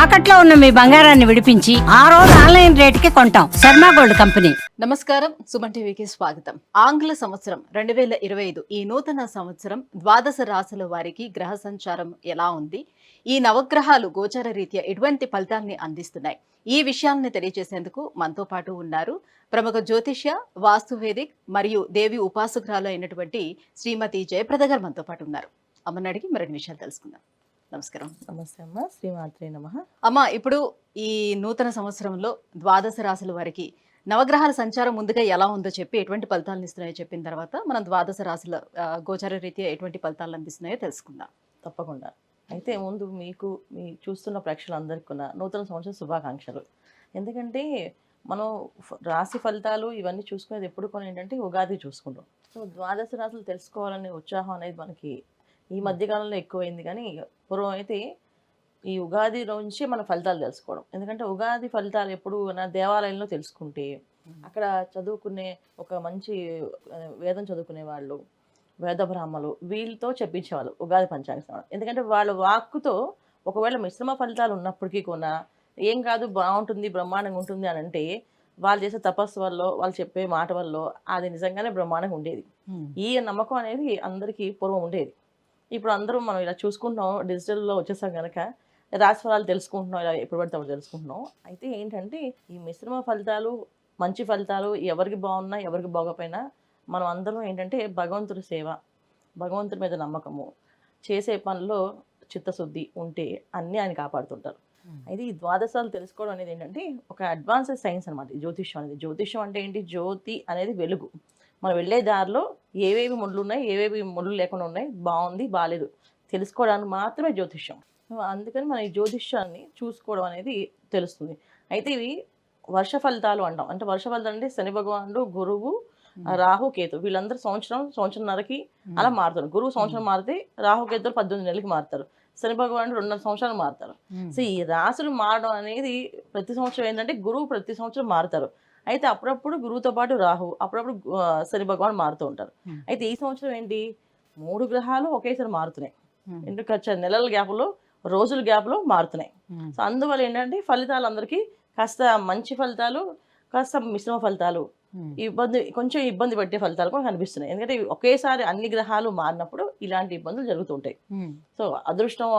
తాకట్లో ఉన్న మీ బంగారాన్ని విడిపించి ఆ రోజు ఆన్లైన్ రేటుకి కొంటాం. Sharma gold company. నమస్కారం, సుమన్ టీవీకి స్వాగతం. ఆంగ్ల సంవత్సరం 2025 ఈ నూతన సంవత్సరం ద్వాదశ రాశుల వారికి గ్రహ సంచారం ఎలా ఉంది, ఈ నవగ్రహాలు గోచార రీత్యా ఎటువంటి ఫలితాన్ని అందిస్తున్నాయి, ఈ విషయాలను తెలియజేసేందుకు మనతో పాటు ఉన్నారు ప్రముఖ జ్యోతిష్య, వాస్తువేదిక్ మరియు దేవి ఉపాసకురాలు అయినటువంటి శ్రీమతి జయప్రద గారు మనతో పాటు ఉన్నారు. అమ్మని అడిగి మరిన్ని విషయాలు తెలుసుకుందాం. నమస్కారం. నమస్తే అమ్మ. శ్రీమాత్రే నమః. అమ్మ, ఇప్పుడు ఈ నూతన సంవత్సరంలో ద్వాదశ రాశుల వారికి నవగ్రహాల సంచారం ముందుగా ఎలా ఉందో చెప్పి ఎటువంటి ఫలితాలను ఇస్తున్నాయో చెప్పిన తర్వాత మనం ద్వాదశ రాశుల గోచార రీత్యా ఎటువంటి ఫలితాలు అందిస్తున్నాయో తెలుసుకుందాం. తప్పకుండా. అయితే ముందు మీకు మీ చూస్తున్న ప్రేక్షకులందరికీ కూడా నూతన సంవత్సర శుభాకాంక్షలు. ఎందుకంటే మనం రాశి ఫలితాలు ఇవన్నీ చూసుకునేది ఎప్పుడు కొన్ని ఏంటంటే ఉగాది చూసుకుంటాం. సో ద్వాదశ రాశులు తెలుసుకోవాలనే ఉత్సాహం అనేది మనకి ఈ మధ్యకాలంలో ఎక్కువైంది. కానీ పూర్వం అయితే ఈ ఉగాది నుంచి మన ఫలితాలు తెలుసుకోవడం. ఎందుకంటే ఉగాది ఫలితాలు ఎప్పుడు నా దేవాలయంలో తెలుసుకుంటే అక్కడ చదువుకునే ఒక మంచి వేదం చదువుకునే వాళ్ళు, వేద బ్రాహ్మలు వీళ్ళతో చెప్పించేవాళ్ళు ఉగాది పంచాంగ శ్రవణం. ఎందుకంటే వాళ్ళ వాక్కుతో ఒకవేళ మిశ్రమ ఫలితాలు ఉన్నప్పటికీ కూడా ఏం కాదు, బాగుంటుంది, బ్రహ్మాండంగా ఉంటుంది అని అంటే వాళ్ళు చేసే తపస్సు వల్ల, వాళ్ళు చెప్పే మాట వల్ల అది నిజంగానే బ్రహ్మాండంగా ఉండేది. ఈ నమ్మకం అనేది అందరికీ పూర్వం ఉండేది. ఇప్పుడు అందరూ మనం ఇలా చూసుకుంటున్నాం, డిజిటల్లో వచ్చేసాం కనుక రాశి ఫలాలు తెలుసుకుంటున్నాం, ఇలా ఎప్పుడు పడితే అప్పుడు తెలుసుకుంటున్నాం. అయితే ఏంటంటే ఈ మిశ్రమ ఫలితాలు, మంచి ఫలితాలు ఎవరికి బాగున్నా ఎవరికి బాగోపోయినా మనం అందరం ఏంటంటే భగవంతుడి సేవ, భగవంతుడి మీద నమ్మకము, చేసే పనిలో చిత్తశుద్ధి ఉంటే అన్నీ ఆయన కాపాడుతుంటారు. అయితే ఈ ద్వాదశాలు తెలుసుకోవడం అనేది ఏంటంటే ఒక అడ్వాన్స్డ్ సైన్స్ అనమాట. జ్యోతిష్యం అనేది, జ్యోతిష్యం అంటే ఏంటి, జ్యోతి అనేది వెలుగు. మనం వెళ్ళే దారిలో ఏవేవి ముళ్ళు ఉన్నాయి, ఏవేవి ముళ్ళు లేకుండా ఉన్నాయి, బాగుంది బాగాలేదు తెలుసుకోవడానికి మాత్రమే జ్యోతిష్యం. అందుకని మనం ఈ జ్యోతిష్యాన్ని చూసుకోవడం అనేది తెలుస్తుంది. అయితే ఇవి వర్ష ఫలితాలు అంటాం. అంటే వర్ష ఫలితాలు అంటే శని భగవానుడు, గురువు, రాహు, కేతు వీళ్ళందరూ సంవత్సరంన్నరకి అలా మారుతారు. గురువు సంవత్సరం మారితే రాహు కేతులు 18 నెలలకి మారుతారు. శని భగవానుడు 2.5 సంవత్సరాలు మారుతారు. సో ఈ రాశులు మారడం అనేది ప్రతి సంవత్సరం ఏంటంటే గురువు ప్రతి సంవత్సరం మారుతారు. అయితే అప్పుడప్పుడు గురువుతో పాటు రాహు, అప్పుడప్పుడు శని భగవాన్ మారుతూ ఉంటారు. అయితే ఈ సంవత్సరం ఏంటి, 3 గ్రహాలు ఒకేసారి మారుతున్నాయి. ఎందుకు నెలల గ్యాప్లో, రోజుల గ్యాప్లో మారుతున్నాయి. సో అందువల్ల ఏంటంటే ఫలితాలు అందరికీ కాస్త మంచి ఫలితాలు, కాస్త మిశ్రమ ఫలితాలు, కొంచెం ఇబ్బంది పెట్టే ఫలితాలు కూడా కనిపిస్తున్నాయి. ఎందుకంటే ఒకేసారి అన్ని గ్రహాలు మారినప్పుడు ఇలాంటి ఇబ్బందులు జరుగుతుంటాయి. సో అదృష్టం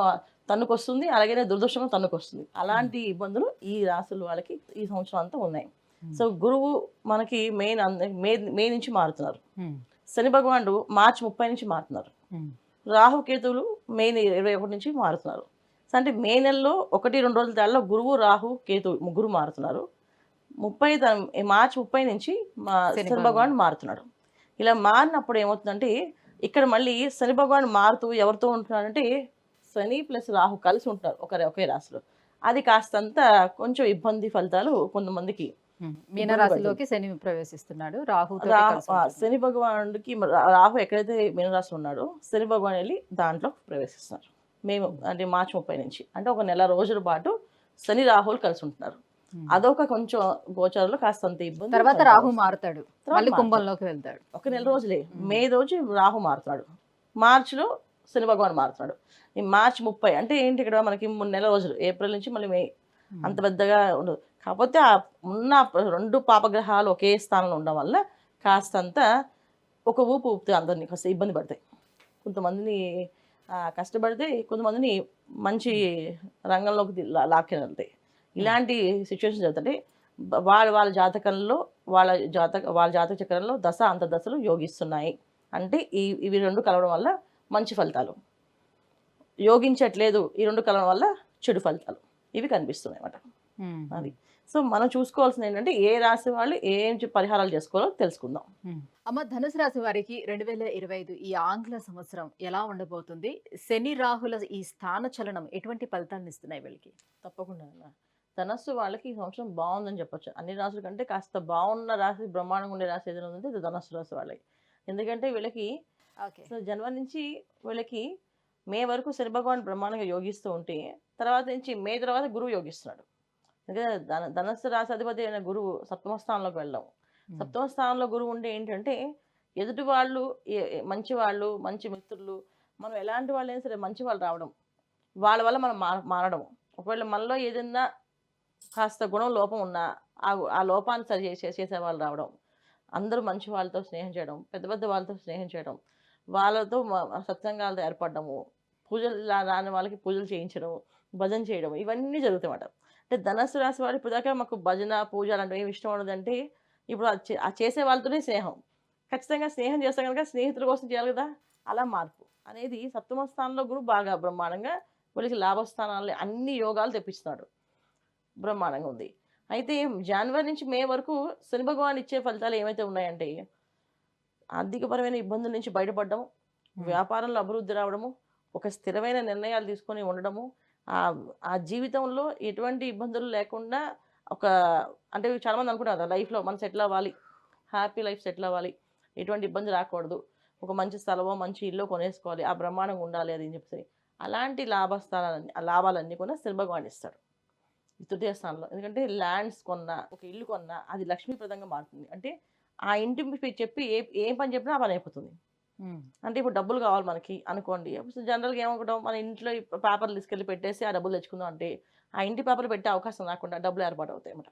తన్నుకొస్తుంది, అలాగే దురదృష్టం తన్నుకొస్తుంది. అలాంటి ఇబ్బందులు ఈ రాశుల వాళ్ళకి ఈ సంవత్సరం అంతా ఉన్నాయి. సో గురువు మనకి మే నుంచి మారుతున్నారు. శని భగవానుడు మార్చి 30 నుంచి మారుతున్నారు. రాహుకేతువులు మే 21 నుంచి మారుతున్నారు. సో అంటే మే నెలలో 1-2 రోజుల తేడాలో గురువు, రాహు, కేతు ముగ్గురు మారుతున్నారు. మార్చి 30 నుంచి శని భగవానుడు మారుతున్నాడు. ఇలా మారినప్పుడు ఏమవుతుందంటే ఇక్కడ మళ్ళీ శని భగవానుడు మారుతూ ఎవరితో ఉంటున్నాడంటే శని ప్లస్ రాహు కలిసి ఉంటున్నారు ఒకే రాశిలో. అది కాస్తంత కొంచెం ఇబ్బంది ఫలితాలు కొంతమందికి. మీనరాశిలోకి శని ప్రవేశిస్తున్నాడు. శని భగవానుడికి రాహు ఎక్కడైతే మీనరాశి ఉన్నాడో శని భగవాన్ వెళ్ళి దాంట్లో ప్రవేశిస్తున్నారు. మేము అంటే మార్చి 30 నుంచి అంటే ఒక నెల రోజుల పాటు శని రాహులు కలిసి ఉంటున్నారు. అదొక కొంచెం గోచారంలో కాస్తంత ఇబ్బంది. తర్వాత రాహు మారుతాడు, మళ్ళీ కుంభంలోకి వెళ్తాడు. ఒక నెల రోజులే, మే రోజు రాహు మారుతున్నాడు, మార్చిలో శని భగవాన్ మారుతున్నాడు. ఈ మార్చి 30 అంటే ఏంటి, ఇక్కడ మనకి 3 నెలల రోజులు, ఏప్రిల్ నుంచి మళ్ళీ మే, అంత పెద్దగా ఉండదు. కాకపోతే ఆ ఉన్న 2 పాపగ్రహాలు ఒకే స్థానంలో ఉండడం వల్ల కాస్తంత ఒక ఊపు ఊపితే అందరినీ కాస్త ఇబ్బంది పడతాయి. కొంతమందిని కష్టపడితే కొంతమందిని మంచి రంగంలోకి లాక్కి వెళ్తాయి. ఇలాంటి సిచ్యువేషన్ జరుగుతుంటే వాళ్ళ జాతకంలో వాళ్ళ జాతక చక్రంలో దశ అంతర్దశలు యోగిస్తున్నాయి అంటే ఇవి 2 కలవడం వల్ల మంచి ఫలితాలు, యోగించట్లేదు ఈ 2 కలవడం వల్ల చెడు ఫలితాలు ఇవి కనిపిస్తున్నాయి అన్నమాట. అది సో మనం చూసుకోవాల్సింది ఏంటంటే ఏ రాశి వాళ్ళు ఏం పరిహారాలు చేసుకోవాలో తెలుసుకుందాం. అమ్మ, ధనుసు రాశి వారికి 2025 ఈ ఆంగ్ల సంవత్సరం ఎలా ఉండబోతుంది? శని రాహుల ఈ స్థాన చలనం ఎటువంటి ఫలితాలను ఇస్తున్నాయి వీళ్ళకి? తప్పకుండా ధనస్సు వాళ్ళకి ఈ సంవత్సరం బాగుందని చెప్పొచ్చు. అన్ని రాశుల కంటే కాస్త బాగున్న రాశి, బ్రహ్మాండంగా ఉండే రాశి ఏదైనా ఉందంటే ఇది ధనస్సు రాశి వాళ్ళకి. ఎందుకంటే వీళ్ళకి సో జనవరి నుంచి వీళ్ళకి మే వరకు శని భగవాన్ బ్రహ్మాండంగా యోగిస్తూ ఉంటే తర్వాత నుంచి మే తర్వాత గురువు యోగిస్తున్నాడు. ఎందుకంటే ధనస్సు రాశి అధిపతి అయిన గురువు సప్తమ స్థానంలోకి వెళ్ళడం. సప్తమ స్థానంలో గురువు ఉంటే ఏంటంటే ఎదుటి వాళ్ళు, మంచి వాళ్ళు, మంచి మిత్రులు, మనం ఎలాంటి వాళ్ళు అయినా సరే మంచి వాళ్ళు రావడం, వాళ్ళ వల్ల మనం మారడం, ఒకవేళ మనలో ఏదైనా కాస్త గుణం లోపం ఉన్నా ఆ లోపాన్ని సరి చేసే వాళ్ళు రావడం, అందరూ మంచి వాళ్ళతో స్నేహం చేయడం, పెద్ద పెద్ద వాళ్ళతో స్నేహం చేయడం, వాళ్ళతో సత్సంగాలతో ఏర్పడము, పూజలు రాని వాళ్ళకి పూజలు చేయించడం, భజన చేయడం, ఇవన్నీ జరుగుతాయన్నమాట. అంటే ధనస్సు రాశి వాడు ఇప్పుడు దాకా మాకు భజన పూజ అలాంటివి ఏమి ఇష్టం ఉండదంటే ఇప్పుడు ఆ చేసే వాళ్ళతోనే స్నేహం. ఖచ్చితంగా స్నేహం చేస్తే కనుక స్నేహితుల కోసం చేయాలి కదా, అలా మార్పు అనేది సప్తమ స్థానంలో గురువు బాగా బ్రహ్మాండంగా వీళ్ళకి లాభస్థానాలు అన్ని యోగాలు తెప్పిస్తున్నాడు, బ్రహ్మాండంగా ఉంది. అయితే జనవరి నుంచి మే వరకు శని భగవాన్ ఇచ్చే ఫలితాలు ఏమైతే ఉన్నాయంటే ఆర్థికపరమైన ఇబ్బందుల నుంచి బయటపడడం, వ్యాపారంలో అభివృద్ధి రావడము, ఒక స్థిరమైన నిర్ణయాలు తీసుకొని ఉండడము, ఆ జీవితంలో ఎటువంటి ఇబ్బందులు లేకుండా ఒక అంటే చాలామంది అనుకుంటారు కదా లైఫ్లో మనం సెటిల్ అవ్వాలి, హ్యాపీ లైఫ్ సెటిల్ అవ్వాలి, ఎటువంటి ఇబ్బంది రాకూడదు, ఒక మంచి స్థలమో మంచి ఇల్లు కొనేసుకోవాలి, ఆ బ్రహ్మాండంగా ఉండాలి అది అని చెప్పేసి అలాంటి లాభాలన్నీ కూడా శని భగవాన్ ఇస్తాడు తృతీయ స్థానంలో. ఎందుకంటే ల్యాండ్స్ కొన్నా, ఒక ఇల్లు కొన్నా అది లక్ష్మీప్రదంగా మారుతుంది. అంటే ఆ ఇంటి చెప్పి ఏం పని చెప్పినా ఆ పని అయిపోతుంది. అంటే ఇప్పుడు డబ్బులు కావాలి మనకి అనుకోండి, జనరల్గా ఏమనుకుంటాం, మన ఇంట్లో పేపర్లు తీసుకెళ్ళి పెట్టేసి ఆ డబ్బులు తెచ్చుకుందాం అంటే ఆ ఇంటి పేపర్లు పెట్టే అవకాశం రాకుండా డబ్బులు ఏర్పాటు అవుతాయి అన్నమాట.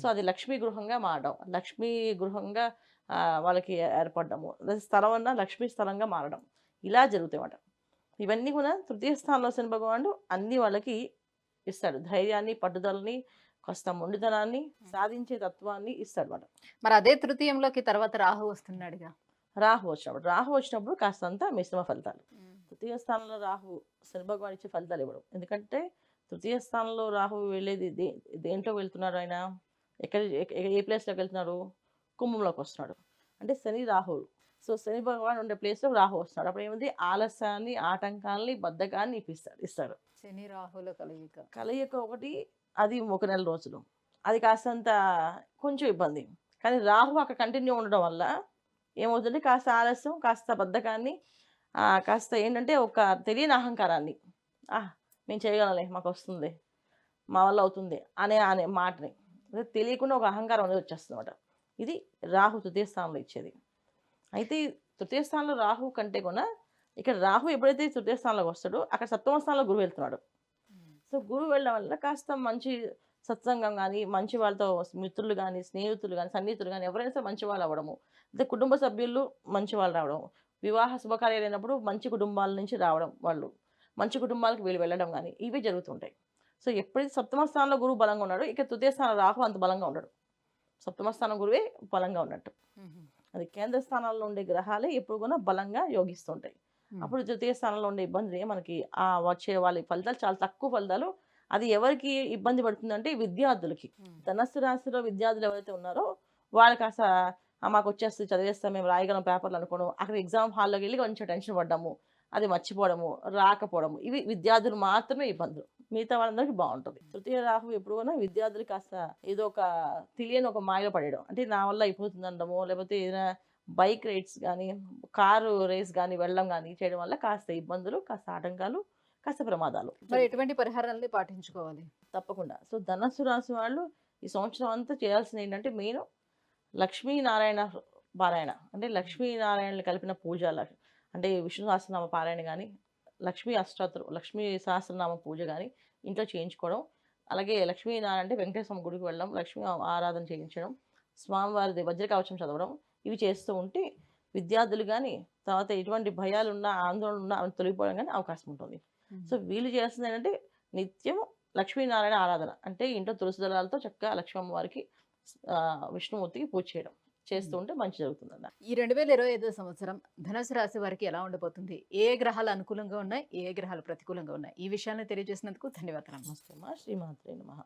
సో అది లక్ష్మీ గృహంగా మారడం, లక్ష్మీ గృహంగా వాళ్ళకి ఏర్పడము, స్థలం అన్నా లక్ష్మీ స్థలంగా మారడం, ఇలా జరుగుతాయి అన్నమాట. ఇవన్నీ కూడా తృతీయ స్థానంలో శని భగవానుడు అన్ని వాళ్ళకి ఇస్తాడు. ధైర్యాన్ని, పట్టుదలని, కాస్త మొండితనాన్ని, సాధించే తత్వాన్ని ఇస్తాడు అన్నమాట. మరి అదే తృతీయంలోకి తర్వాత రాహు వస్తున్నాడుగా. రాహు వచ్చినప్పుడు కాస్తంత మిశ్రమ ఫలితాలు. తృతీయ స్థానంలో రాహు శని భగవాన్ ఇచ్చే ఫలితాలు ఇవ్వడం. ఎందుకంటే తృతీయ స్థానంలో రాహు వెళ్ళేది దేంట్లో వెళ్తున్నాడు, ఆయన ఏ ప్లేస్లోకి వెళ్తున్నారు, కుంభంలోకి వస్తున్నాడు. అంటే శని రాహువులు. సో శని భగవాన్ ఉండే ప్లేస్లో రాహు వస్తున్నాడు. అప్పుడు ఏముంది, ఆలస్యాన్ని, ఆటంకాలని, బద్ధకాన్ని ఇస్తాడు. శని రాహుల కలయిక ఒకటి, అది 1 నెల రోజులు, అది కాస్తంత కొంచెం ఇబ్బంది. కానీ రాహు అక్కడ కంటిన్యూ ఉండడం వల్ల ఏమవుతుంది, కాస్త ఆలస్యం, కాస్త బద్ధకాన్ని, కాస్త ఏంటంటే ఒక తెలియని అహంకారాన్ని, మేము చేయగలలే, మాకు వస్తుంది, మా వల్ల అవుతుంది అనే మాటని తెలియకుండా ఒక అహంకారం అనేది వచ్చేస్తుంది అన్నమాట. ఇది రాహు తృతీయ స్థానంలో ఇచ్చేది. అయితే తృతీయ స్థానంలో రాహు కంటే కూడా ఇక్కడ రాహు ఎప్పుడైతే తృతీయ స్థానంలోకి వస్తాడో అక్కడ సప్తమ స్థానంలో గురువు వెళ్తున్నాడు. సో గురువు వెళ్ళడం వల్ల కాస్త మంచి సత్సంగం కానీ, మంచి వాళ్ళతో మిత్రులు కానీ, స్నేహితులు కానీ, సన్నిహితులు కానీ ఎవరైనా సరే మంచి వాళ్ళు అవ్వడము, అంటే కుటుంబ సభ్యులు మంచి వాళ్ళు రావడం, వివాహ శుభకార్యాలు అయినప్పుడు మంచి కుటుంబాల నుంచి రావడం, వాళ్ళు మంచి కుటుంబాలకు వీళ్ళు వెళ్ళడం కానీ ఇవి జరుగుతుంటాయి. సో ఎప్పుడైతే సప్తమ స్థానంలో గురువు బలంగా ఉన్నాడో ఇక తృతీయ స్థానం రాహు అంత బలంగా ఉండడు, సప్తమ స్థానం గురువే బలంగా ఉన్నట్టు. అది కేంద్ర స్థానాల్లో ఉండే గ్రహాలే ఎప్పుడు కూడా బలంగా యోగిస్తుంటాయి. అప్పుడు తృతీయ స్థానంలో ఉండే ఇబ్బంది మనకి వచ్చే వాళ్ళ ఫలితాలు చాలా తక్కువ ఫలితాలు. అది ఎవరికి ఇబ్బంది పడుతుందంటే విద్యార్థులకి. ధనస్సు రాశిలో విద్యార్థులు ఎవరైతే ఉన్నారో వాళ్ళకి మాకు వచ్చేస్తుంది, చదివేస్తాం, మేము రాయగలం పేపర్లు అనుకోవడం, అక్కడ ఎగ్జామ్ హాల్లోకి వెళ్ళి కొంచెం టెన్షన్ పడ్డాము, అది మర్చిపోవడము, రాకపోవడము, ఇవి విద్యార్థులు మాత్రమే ఇబ్బందులు. మిగతా వాళ్ళందరికీ బాగుంటుంది. తృతీయ రాహు ఎప్పుడు కూడా విద్యార్థులు కాస్త ఏదో ఒక తెలియని ఒక మాయలో పడేయడం, అంటే నా వల్ల అయిపోతుంది అనడము, లేకపోతే ఏదైనా బైక్ రైడ్స్ కానీ, కారు రేస్ కానీ వెళ్ళడం కానీ చేయడం వల్ల కాస్త ఇబ్బందులు, కాస్త ఆటంకాలు, కాస్త ప్రమాదాలు. మరి ఎటువంటి పరిహారాన్ని పాటించుకోవాలి? తప్పకుండా. సో ధనస్సు రాశి వాళ్ళు ఈ సంవత్సరం అంతా చేయాల్సింది ఏంటంటే మెయిన్ లక్ష్మీనారాయణ పారాయణ, అంటే లక్ష్మీనారాయణలు కలిపిన పూజ, అంటే విష్ణు సహస్రనామ పారాయణ కానీ, లక్ష్మీ అష్టోత్తరం, లక్ష్మీ సహస్రనామ పూజ కానీ ఇంట్లో చేయించుకోవడం. అలాగే లక్ష్మీనారాయణ అంటే వెంకటేశ్వర గుడికి వెళ్ళడం, లక్ష్మీ ఆరాధన చేయించడం, స్వామివారిది వజ్రకవచం చదవడం, ఇవి చేస్తూ ఉంటే విద్యార్థులు కానీ, తర్వాత ఎటువంటి భయాలున్నా, ఆందోళన ఉన్నా అవి తొలగిపోవడం కానీ అవకాశం ఉంటుంది. సో వీళ్ళు చేస్తుంది ఏంటంటే నిత్యం లక్ష్మీనారాయణ ఆరాధన, అంటే ఇంట్లో తులసి దళాలతో చక్కగా లక్ష్మీ అమ్మవారికి, విష్ణుమూర్తికి పూజ చేయడం చేస్తూ ఉంటే మంచి జరుగుతుందన్న. ఈ 2025 సంవత్సరం ధనుసు రాశి వారికి ఎలా ఉండబోతుంది? ఏ గ్రహాలు అనుకూలంగా ఉన్నాయి, ఏ గ్రహాలు ప్రతికూలంగా ఉన్నాయి? ఈ విషయాన్ని తెలియజేసినందుకు ధన్యవాదాలు. నమస్తే అమ్మా. శ్రీమాత్రే నమః.